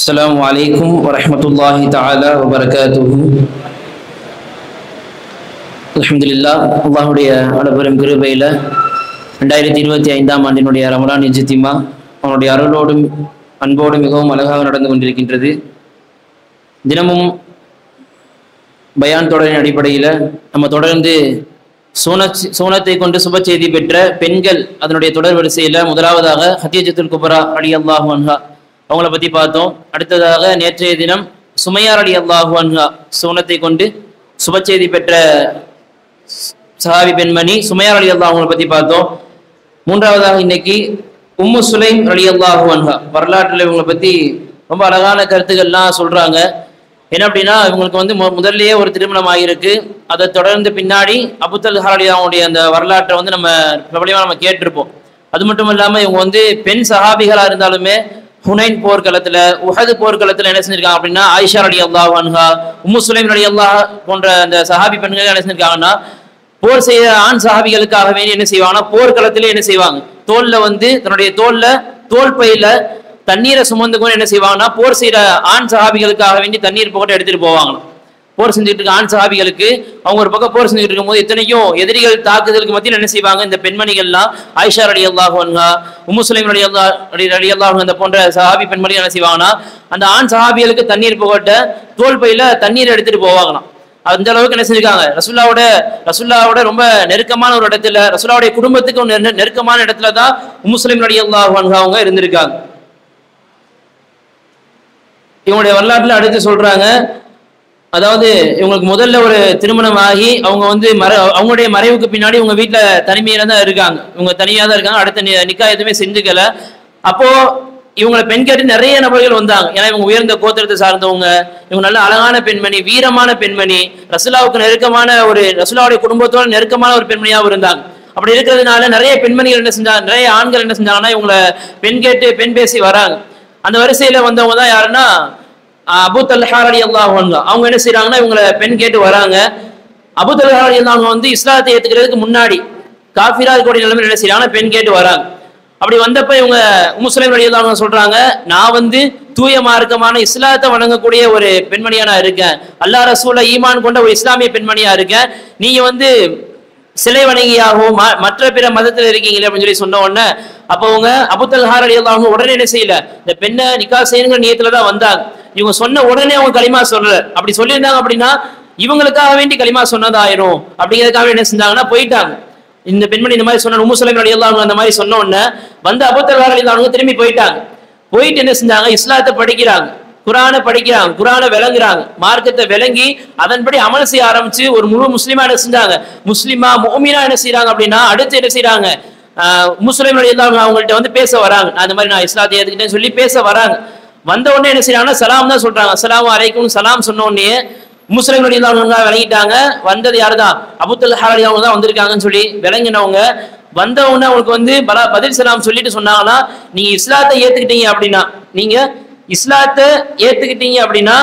السلام عليكم ورحمة الله تعالى وبركاته. அல்ஹம்துலில்லாஹ், அல்லாஹுடைய அளப்பெரும் கிருபையில் 2025ஆம் ஆண்டினுடைய ரமலான் இஜ்திமா அவனுடைய அருளோடும் அன்போடும் மிகவும் அழகாக நடந்து கொண்டிருக்கின்றது. தினமும் பயான் தொடரின் அடிப்படையில் நம்ம தொடர்ந்து சூனத்தை கொண்டு சுப செய்தி பெற்ற பெண்கள் அதனுடைய தொடர் வரிசையில் முதலாவதாக ஹதீஜத்துல் குப்ரா ரலியல்லாஹு அன்ஹா அவங்கள பற்றி பார்த்தோம். அடுத்ததாக நேற்றைய தினம் சுமையா ரலியல்லாஹு அன்ஹா சூனத்தை கொண்டு சுப செய்தி பெற்ற சஹாபி பெண்மணி சுமையா ரலியல்லாஹு அவங்கள பற்றி பார்த்தோம். மூன்றாவதாக இன்னைக்கு உம்மு சுலைம் ரலியல்லாஹு அன்ஹா வரலாற்றில் இவங்களை பற்றி ரொம்ப அழகான கருத்துக்கள்லாம் சொல்கிறாங்க. என்ன அப்படின்னா, இவங்களுக்கு வந்து முதல்லையே ஒரு திருமணம் ஆகியிருக்கு. அதை தொடர்ந்து பின்னாடி அபூதல்ஹா ரலியல்லாஹுடைய அந்த வரலாற்றை வந்து நம்ம பிரபலமாக நம்ம கேட்டிருப்போம். அது மட்டும் இல்லாமல் இவங்க வந்து பெண் சஹாபிகளாக இருந்தாலுமே ஹுனைன் போர்க்களத்தில், உஹது போர்க்களத்தில் என்ன செஞ்சிருக்காங்க அப்படின்னா, ஆயிஷா ரலியல்லாஹு அன்ஹா, உம்மு சுலைம் ரலியல்லாஹு போன்ற அந்த சஹாபி பெண்கள் என்ன செஞ்சிருக்காங்கன்னா, போர் செய்ய ஆண் சஹாபிகளுக்காக வேண்டி என்ன செய்வாங்கன்னா, போர்க்களத்திலே என்ன செய்வாங்க, தோல்ல வந்து தன்னுடைய தோல் பையில தண்ணீரை சுமந்து கொண்டு என்ன செய்வாங்கன்னா, போர் செய்யற ஆண் சஹாபிகளுக்காக வேண்டி தண்ணீர் போட்டு எடுத்துட்டு போவாங்க. போர் செஞ்சுட்டு இருக்க ஆண் சஹாபிகளுக்கு அவங்க ஒரு பக்கம் போர் செஞ்சுட்டு இருக்கும் போது எத்தனையும் எதிரிகள் தாக்குதலுக்கு மத்தியில் என்ன செய்வாங்க, இந்த பெண்மணிகள்லாம் ஆயிஷா ரலியல்லாஹு அன்ஹா, உம்மு சுலைம் ரலியல்லாஹு அந்த போன்ற சஹாபி பெண்மணிகள் என்ன செய்வாங்கன்னா, அந்த ஆண் சஹாபிகளுக்கு தண்ணீர் புகட்ட தோல் பையில தண்ணீர் எடுத்துட்டு போவாங்களாம். அந்த அளவுக்கு என்ன செஞ்சிருக்காங்க, ரசூல்லாவோட ரொம்ப நெருக்கமான ஒரு இடத்துல, ரசூல்லாவுடைய குடும்பத்துக்கு நெருக்கமான இடத்துல தான் உம்மு சுலைம் ரலியல்லாஹு அன்ஹா அவங்க இருந்திருக்காங்க. இவங்களுடைய வரலாற்றுல அடுத்து சொல்றாங்க, அதாவது இவங்களுக்கு முதல்ல ஒரு திருமணம் ஆகி அவங்க வந்து அவங்களுடைய மறைவுக்கு பின்னாடி இவங்க வீட்டுல தனிமையில தான் இருக்காங்க. இவங்க தனியா தான் இருக்காங்க. அடுத்த நிக்கா எதுவுமே செஞ்சுக்கல. அப்போ இவங்களை பெண் கேட்டு நிறைய நபர்கள் வந்தாங்க. ஏன்னா இவங்க உயர்ந்த கோத்திரத்தை சார்ந்தவங்க, இவங்க நல்ல அழகான பெண்மணி, வீரமான பெண்மணி, ரசூலாவுக்கு நெருக்கமான ஒரு ரசூலாவுடைய குடும்பத்தோட நெருக்கமான ஒரு பெண்மணியாகவும் இருந்தாங்க. அப்படி இருக்கிறதுனால நிறைய பெண்மணிகள் என்ன செஞ்சாங்க, நிறைய ஆண்கள் என்ன செஞ்சாங்கன்னா இவங்களை பெண் கேட்டு பெண் பேசி வராங்க. அந்த வரிசையில வந்தவங்க தான் யாருன்னா அபூதல்ஹா ரலியல்லாஹு அன்ஹு. அவங்க என்ன செய்யறாங்கன்னா, இவங்களை பெண் கேட்டு வராங்க. அபூதல்ஹா ரலியல்லாஹு அன்ஹு வந்து இஸ்லாத்தை ஏத்துக்கிறதுக்கு முன்னாடி காஃபிரா இருக்கக்கூடிய நிலைமையில என்ன செய்யறாங்கன்னா, பெண் கேட்டு வராங்க. அப்படி வந்தப்ப இவங்க உம்மு சுலைம் ரலியல்லாஹு அன்ஹா சொல்றாங்க, நான் வந்து தூய மார்க்கமான இஸ்லாத்தை வணங்கக்கூடிய ஒரு பெண்மணியா நான் இருக்கேன், அல்லாஹ் ரசூல ஈமான் கொண்ட ஒரு இஸ்லாமிய பெண்மணியா இருக்கேன், நீங்க வந்து சிலை வணங்கியாகவும் மற்ற பிற மதத்தில் இருக்கீங்களே அப்படின்னு சொல்லி சொன்ன உடனே அப்போ அவங்க அபூதல்ஹா ரலியல்லாஹு அன்ஹு உடனே என்ன செய்யல, இந்த பெண்ணை நிக்கா செய்யணுங்கிற நியத்துல தான் வந்தாங்க. இவங்க சொன்ன உடனே அவங்க களிமா சொல்லல. அப்படி சொல்லியிருந்தாங்க அப்படின்னா இவங்களுக்காக வேண்டி களிமா சொன்னதாயிரும் அப்படிங்கிறதுக்காக என்ன செஞ்சாங்கன்னா போயிட்டாங்க. இந்த பெண்மணி இந்த மாதிரி சொன்ன உம்மு சுலைம் ரலியல்லாஹு அன்ஹா அந்த மாதிரி சொன்ன உடனே வந்து அபூதல்ஹா ரலியல்லாஹு அன்ஹு திரும்பி போயிட்டாங்க. போயிட்டு என்ன செஞ்சாங்க, இஸ்லாத்தை படிக்கிறாங்க, குரானை படிக்கிறாங்க, குரானை விளங்குறாங்க, மார்க்கத்தை விளங்கி அதன்படி அமல் செய்ய ஆரம்பிச்சு ஒரு முழு முஸ்லிமா என்ன செஞ்சாங்க, முஸ்லிமா முஃமினா என்ன செய்யறாங்க அப்படின்னா, அடுத்து என்ன செய்யறாங்க, உம்மு சுலைம் ரலியல்லாஹு அன்ஹா அவங்கள்ட்ட வந்து பேச வராங்க. அந்த மாதிரி நான் இஸ்லாத்தை ஏத்துக்கிட்டேன்னு சொல்லி பேச வராங்க. வந்த உடனே என்ன செய்யறாங்கன்னா, சலாம் தான் சொல்றாங்க. அஸ்ஸலாமு அலைக்கும் சலாம் சொன்ன உடனே உம்மு சுலைம் ரலியல்லாஹு அன்ஹா விளங்கிட்டாங்க, வந்தது யாருதான், அபூதல்ஹா ரலியல்லாஹு அன்ஹு தான் வந்திருக்காங்கன்னு சொல்லி விளங்கினவங்க வந்த உடனே அவங்களுக்கு வந்து பதில் சலாம் சொல்லிட்டு சொன்னாங்கன்னா, நீங்க இஸ்லாத்தை ஏத்துக்கிட்டீங்க அப்படின்னா, நீங்க இஸ்லாத்தை ஏத்துக்கிட்டீங்க அப்படின்னா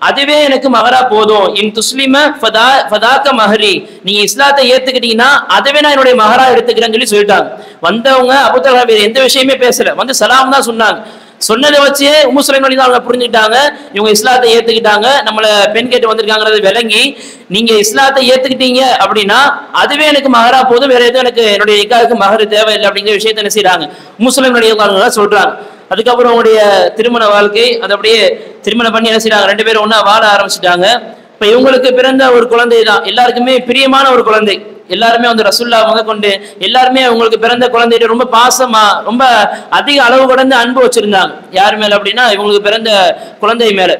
அதுவே எனக்கு மகரா போதும், இன் துஸ்லிம ஃபதாக்க மஹரி, நீங்க இஸ்லாத்தை ஏத்துக்கிட்டீங்கன்னா அதுவே நான் என்னுடைய மகரா எடுத்துக்கிறேன்னு சொல்லி சொல்லிட்டாங்க. வந்தவங்க அபூதல்ஹா எந்த விஷயமே பேசல, வந்து சலாம் தான் சொன்னாங்க. சொன்னதை வச்சே உம்மு சுலைம் ரலியல்லாஹு அன்ஹா புரிஞ்சுக்கிட்டாங்க, இவங்க இஸ்லாத்தை ஏத்துக்கிட்டாங்க, நம்மள பெண் கேட்டு வந்திருக்காங்கிறத விளங்கி நீங்க இஸ்லாத்தை ஏத்துக்கிட்டீங்க அப்படின்னா அதுவே எனக்கு மகரா போதும், வேற எதுவும் எனக்கு என்னுடைய நிக்காவுக்கு மகர் தேவையில்லை அப்படிங்கிற விஷயத்தை என்ன செய்யறாங்க, உம்மு சுலைம் ரலியல்லாஹு அன்ஹா சொல்றாங்க. அதுக்கப்புறம் அவங்களுடைய திருமண வாழ்க்கை அதை அப்படியே திருமணம் பண்ணி என்ன செய்யறாங்க, ரெண்டு பேரும் ஒன்னா வாழ ஆரம்பிச்சுட்டாங்க. இப்ப இவங்களுக்கு பிறந்த ஒரு குழந்தை தான் எல்லாருக்குமே பிரியமான ஒரு குழந்தை. எல்லாருமே வந்து ரசூல்லா முதற்கொண்டு எல்லாருமே அவங்களுக்கு பிறந்த குழந்தைகிட்ட ரொம்ப பாசமா ரொம்ப அதிக அளவு கடந்து அன்பு வச்சிருந்தாங்க. யார் மேல அப்படின்னா, இவங்களுக்கு பிறந்த குழந்தை மேல.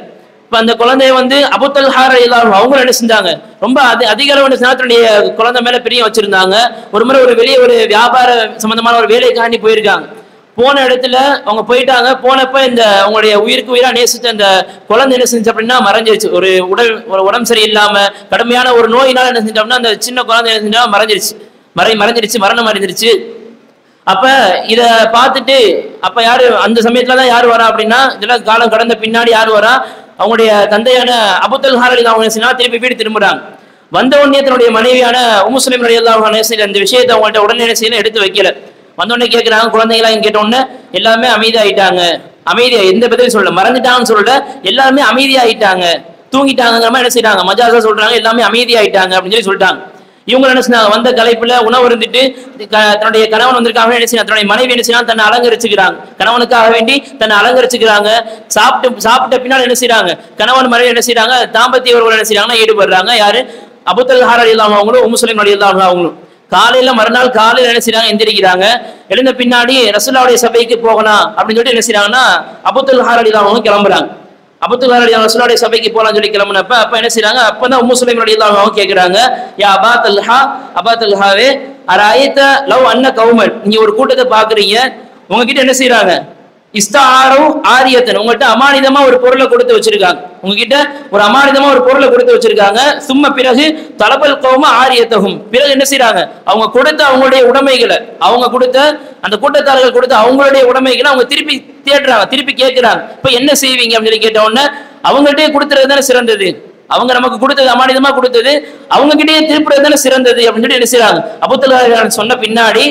இப்ப அந்த குழந்தைய வந்து அபூதல்ஹா ரலியல்லாஹு அன்ஹு அவங்க என்ன செஞ்சாங்க, ரொம்ப அதிக அளவு தன்னுடைய குழந்தை மேல பிரியம் வச்சிருந்தாங்க. ஒரு முறை ஒரு வெளியே ஒரு வியாபார சம்பந்தமான ஒரு வேலைக்காண்டி போயிருக்காங்க. போன இடத்துல அவங்க போயிட்டாங்க. போனப்ப இந்த அவங்களுடைய உயிருக்கு உயிரா நேசித்த அந்த குழந்தை என்ன செஞ்சு அப்படின்னா மறைஞ்சிருச்சு. ஒரு உடம்பு சரியில்லாம கடுமையான ஒரு நோயினால என்ன செஞ்சு அப்படின்னா அந்த சின்ன குழந்தை என்ன செஞ்சா மறைஞ்சிருச்சு, மரணம் அடைஞ்சிருச்சு. அப்ப இத பார்த்துட்டு அப்ப யாரு அந்த சமயத்துலதான் யாரு வரா அப்படின்னா, இதெல்லாம் காலம் கடந்த பின்னாடி யாரு வரா, அவங்களுடைய தந்தையான அபூதல்ஹா ரலியல்லாஹு அன்ஹு திருப்பி வீடு திரும்புறாங்க. வந்த உடனே தன்னுடைய மனைவியான உம்மு சுலைம் ரலியல்லாஹு அன்ஹா அந்த விஷயத்தை அவங்கள்ட்ட உடனே என்ன செய்யணும் எடுத்து வைக்கல. வந்தோடனே கேட்கிறாங்க, குழந்தைங்களா கேட்ட உடனே எல்லாமே அமைதியாயிட்டாங்க. அமைதியா, எந்த பதிலும் சொல்ல, மறந்துட்டாங்கன்னு சொல்லல, எல்லாருமே அமைதியாயிட்டாங்க, தூங்கிட்டாங்கிற மாதிரி என்ன செய்யறாங்க, மஜாஸா சொல்றாங்க, எல்லாமே அமைதியாயிட்டாங்க அப்படின்னு சொல்லிட்டாங்க. இவங்க என்ன செய்றாங்க, வந்த கலைப்புல உணவு இருந்துட்டு தன்னுடைய கணவன் வந்திருக்காங்க, என்ன செய்யறாங்க, தன்னுடைய மனைவி என்ன செய்யறாங்க, தன்னை அலங்கரிச்சுக்கிறாங்க, கணவனுக்காக வேண்டி தன்னை அலங்கரிச்சுக்கிறாங்க. சாப்பிட்ட பின்னால் என்ன செய்யறாங்க, கணவன் மனைவி என்ன செய்யறாங்க, தாம்பத்திய உறவுகள் என்ன செய்யறாங்கன்னா ஈடுபடுறாங்க. யாரு, அபூ தல்ஹா ரலியல்லாஹு அவங்களும் உம்மு சுலைம் ரலியல்லாஹு அவங்களும் காலையில மறுநாள் காலையில என்ன செய்யறாங்க, எந்திரிக்கிறாங்க. எழுந்த பின்னாடி ரசூலுல்லாஹ்வுடைய சபைக்கு போகலாம் அப்படின்னு சொல்லிட்டு என்ன செய்யறாங்கன்னா அபூ தல்ஹா ரலியல்லாஹு அவங்க கிளம்புறாங்க. அபூ தல்ஹா ரலியல்லாஹு ரசூலுல்லாஹ்வுடைய சபைக்கு போகலாம்னு சொல்லி கிளம்புனப்ப அப்ப என்ன செய்யறாங்க, அப்பதான் உம்மு சுலைம் ரலியல்லாஹு அவங்க கேட்கிறாங்க, யா அபா தல்ஹா, அபா தல்ஹாவே, அராயித லவ் அன்ன கௌமன், நீங்க ஒரு கூட்டத்தை பாக்குறீங்க, உங்ககிட்ட என்ன செய்யறாங்க, இஸ்தாரு ஆரியத்தன், உங்ககிட்ட அமானிதமா ஒரு பொருளை கொடுத்து வச்சிருக்காங்க, உங்ககிட்ட ஒரு அமானிதமா ஒரு பொருளை கொடுத்து வச்சிருக்காங்க. சும்மா பிறகு தலபல் கௌம ஆரியத்தகும், பிறகு என்ன செய்யறாங்க, அவங்க கொடுத்த அவங்களுடைய உடைமைகளை, அவங்க கொடுத்த அந்த கூட்டத்தார்கள் கொடுத்த அவங்களுடைய உடைமைகளை அவங்க திருப்பி தேடுறாங்க, திருப்பி கேட்கிறாங்க. இப்ப என்ன செய்வீங்க அப்படின்னு சொல்லி கேட்ட உடனே அவங்ககிட்டயே கொடுத்துறது தானே சிறந்தது, அவங்க நமக்கு கொடுத்தது அமானிதமா கொடுத்தது, அவங்க கிட்டயே திருப்புறது தானே சிறந்தது அப்படின்னு சொல்லி என்ன செய்யறாங்க. அபூ தல்ஹா சொன்ன பின்னாடி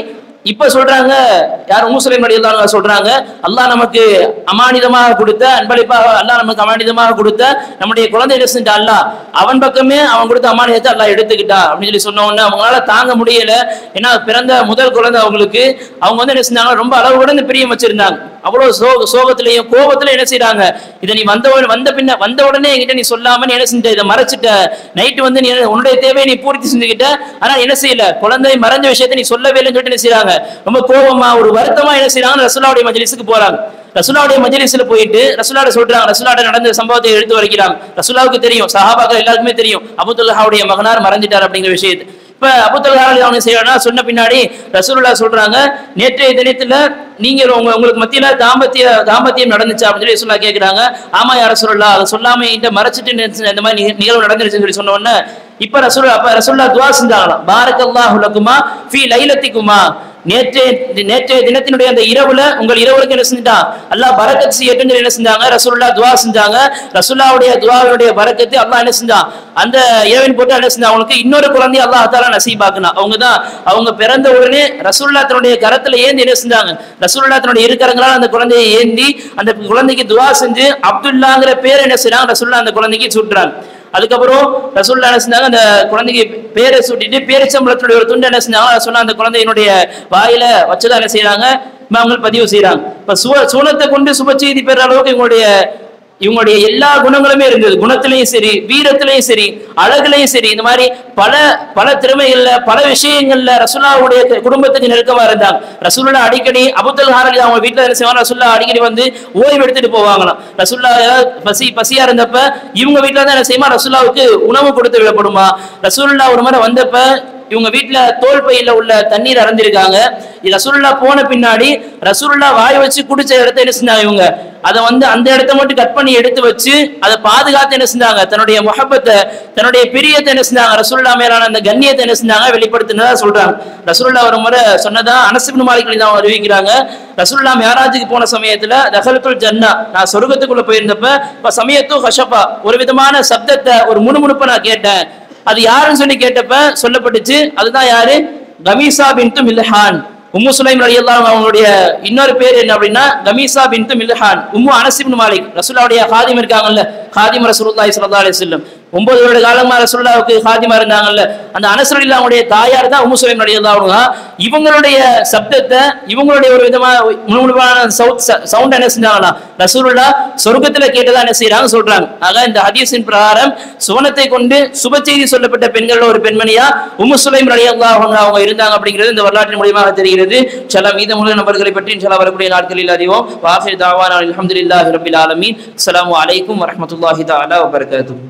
இப்ப சொல்றாங்க, யார், உம்மு சுலைம் ரலியல்லாஹு சொல்றாங்க, அல்லாஹ் நமக்கு அமானிதமாக கொடுத்த அன்பளிப்பாக, அல்லாஹ் நமக்கு அமானிதமாக கொடுத்த நம்முடைய குழந்தை என்ன செஞ்சா, அல்லாஹ் அவன் பக்கமே அவன் கொடுத்த அமானிதத்தை அல்லாஹ் எடுத்துக்கிட்டா அப்படின்னு சொல்லி சொன்ன உடனே அவங்களால தாங்க முடியல. ஏன்னா பிறந்த முதல் குழந்தை அவங்களுக்கு, அவங்க வந்து என்ன செஞ்சாங்க, ரொம்ப அளவுடன் பிரியம் வச்சிருந்தாங்க. அவ்வளவு சோகத்திலையும் கோபத்திலையும் என்ன செய்யறாங்க, இதை நீ வந்த உடனே என்கிட்ட நீ சொல்லாம நீ என்ன செஞ்ச, இதை மறைச்சிட்ட, நைட்டு வந்து நீ உன்னுடைய தேவையை நீ பூர்த்தி செஞ்சுக்கிட்ட, ஆனா என்ன செய்யல, குழந்தை மறைஞ்ச விஷயத்தை நீ சொல்லவே இல்லைன்னு சொல்லிட்டு என்ன செய்யறாங்க, ரொம்ப கோபமா ஒரு வருத்தமா என்ன செய்யறாங்க, ரசூலுல்லாஹ்வுடைய மஜ்லிஸுக்கு போறாங்க. ரசூலுல்லாஹ்வுடைய மஜ்லிஸ்ல போயிட்டு ரசூலுல்லாஹ் சொல்றாங்க, ரசூலுல்லாஹ் நடந்த சம்பவத்தை எடுத்து வரைக்கிறாங்க. ரசூலுல்லாஹ்வுக்கு தெரியும், சஹாபாக்கள் எல்லாருக்குமே தெரியும் அபூ தல்ஹாவுடைய மகனார் மறைஞ்சிட்டார் அப்படிங்கிற விஷயத்தை. இப்ப அபூ தல்ஹா அவங்க செய்யறாங்க, சொன்ன பின்னாடி ரசூலுல்லாஹ் சொல்றாங்க, நேற்றைய தினத்துல நீங்க உங்களுக்கு மத்தியில தாம்பத்தியம் நடந்துச்சா அப்படின்னு சொல்லி ரசூலுல்லாஹ் கேட்கிறாங்க. ஆமா யா ரசூலுல்லாஹ், அதை சொல்லாம என்கிட்ட மறைச்சிட்டு இந்த மாதிரி நிகழ்வு நடந்துருச்சுன்னு சொல்லி சொன்ன உடனே இப்ப ரசூலுல்லாஹ் துஆ செஞ்சாங்களாம், பாரக்கல்லாஹு லகுமா ஃபீ லைலத்திகுமா, நேற்றைய தினத்தினுடைய அந்த இரவுல உங்கள் இரவுக்கு என்ன செஞ்சுட்டான், அல்லாஹ் பரக்கத் செய்யட்டும் என்ன செஞ்சாங்க, ரசூலுல்லாஹ் துஆ செஞ்சாங்க. ரசூலுல்லாஹ்வுடைய துஆவுடைய பரக்கத்து அல்லாஹ் என்ன செஞ்சான், அந்த இரவின் போட்டு என்ன செஞ்சான், அவங்களுக்கு இன்னொரு குழந்தை அல்லாஹ் தஆலா நசீபாக்குனான். அவங்க பிறந்த உடனே ரசூலுல்லாஹ் தன்னுடைய கரத்துல ஏந்தி என்ன செஞ்சாங்க, ரசூலுல்லாஹ் தன்னுடைய இரு கரங்களால் அந்த குழந்தையை ஏந்தி அந்த குழந்தைக்கு துஆ செஞ்சு அப்துல்லாங்கிற பேர் என்ன செய்றாங்க, ரசூலுல்லாஹ் அந்த குழந்தைக்கு சூட்டுறாங்க. அதுக்கப்புறம் ரசூலுல்லாஹ் என்ன செஞ்சாங்க, அந்த குழந்தைக்கு பேரை சூட்டிட்டு பேரிச்சம்பழத்துடைய ஒரு துண்டு என்ன செஞ்சாங்க சொன்னா அந்த குழந்தையினுடைய வாயில வச்சுதான் என்ன செய்யறாங்க, அவங்க பதிவு செய்யறாங்க. இப்ப சூனத்தை கொண்டு சுப செய்தி பெற அளவுக்கு இவங்களுடைய எல்லா குணங்களுமே இருந்தது. குணத்திலையும் சரி, வீரத்திலையும் சரி, அழகுலையும் சரி, இந்த மாதிரி பல திறமைகள்ல பல விஷயங்கள்ல ரசூலுல்லாஹ்வுடைய குடும்பத்துக்கு நெருக்கமா இருந்தாங்க. ரசூலுல்லாஹ் அடிக்கடி அபூ தல்ஹா அவங்க வீட்டுல என்ன செய்வாங்க, ரசூலுல்லாஹ் அடிக்கடி வந்து ஓய்வு எடுத்துட்டு போவாங்களாம். ரசூலுல்லாஹ் ஏதாவது பசியா இருந்தப்ப இவங்க வீட்டுல தான் என்ன செய்யுமா, ரசூலுல்லாஹ்வுக்கு உணவு கொடுத்து விடப்படுமா. ரசூலுல்லாஹ் ஒரு முறை வந்தப்ப இவங்க வீட்டுல தோல் பையில உள்ள தண்ணீர் அறந்திருக்காங்க. ரசூலுல்லாஹ் போன பின்னாடி ரசூலுல்லாஹ் வாய் வச்சு குடிச்ச இடத்த என்ன செஞ்சாங்க, இவங்க அதை வந்து அந்த இடத்த மட்டும் கட் பண்ணி எடுத்து வச்சு அதை பாதுகாத்து என்ன செஞ்சாங்க, தன்னுடைய முஹப்பத்தை தன்னுடைய பிரியத்தை என்ன செஞ்சாங்க, ரசூலுல்லாஹ் மேலான அந்த கண்ணியத்தை என்ன செஞ்சாங்க வெளிப்படுத்தினதா சொல்றாங்க. ரசூலுல்லாஹ் ஒரு முறை சொன்னதா அனஸ் இப்னு மாலிக் தான் அறிவிக்கிறாங்க. ரசூலுல்லாஹ் மிஅராஜுக்கு போன சமயத்துல தகலத்துல் ஜன்னா, நான் சொர்க்கத்துக்குள்ள போயிருந்தப்ப சமயத்து ஹஷபா, ஒரு விதமான சப்தத்தை ஒரு முணுமுணுப்பை நான் கேட்டேன். அது யாருன்னு சொல்லி கேட்டப்ப சொல்லப்பட்டுச்சு, அதுதான் யாரு, கமீசா பின்து மில்ஹான். உம்மு சுலைம் ரலியல்லாஹு அவங்களுடைய இன்னொரு பேர் என்ன அப்படின்னா கமீசா பின்து மில்ஹான், உம்மு அனஸ் இப்னு மாலிக். ரசூலுல்லாஹ்வுடைய காதிம் இருக்காங்கல்ல, காதிம் ரசூலுல்லாஹி ஸல்லல்லாஹு அலைஹி வஸல்லம் 9 வருட காலமா ரசூலுல்லாஹ்வுக்கு காதிமா இருந்தாங்கல்ல, அந்த அனஸ் ரலியல்லாஹுடைய தாயார் தான் உம்மு சுலைம் ரலியல்லாஹு. இவங்களுடைய சப்தத்தை, இவங்களுடைய ஒரு விதமான முணுமுணுப்பான சவுண்ட் என்ன செஞ்சாங்களா, ரசூலுல்லாஹ் சொர்க்கத்துல கேட்டதா என்ன செய்யறாங்க சொல்றாங்க. ஆக இந்த ஹதீஸின் பிரகாரம் சுவனத்தை கொண்டு சுப செய்தி சொல்லப்பட்ட பெண்கள் ஒரு பெண்மணியா உம்மு சுலைம் ரலியல்லாஹு அவங்க இருந்தாங்க அப்படிங்கிறது இந்த வரலாற்றின் மூலமாக தெரிகிறது. மீதமுள்ள நபர்களை பற்றி இன்ஷா அல்லாஹ் வரக்கூடிய நாட்களில் அறிவோம். வாஹிர் தாவானா அல்ஹம்துலில்லாஹி ரப்பில் ஆலமீன். அஸ்ஸலாமு அலைக்கும் வரஹ்மத்துல்லாஹி தஆலா வபரகாத்துஹு.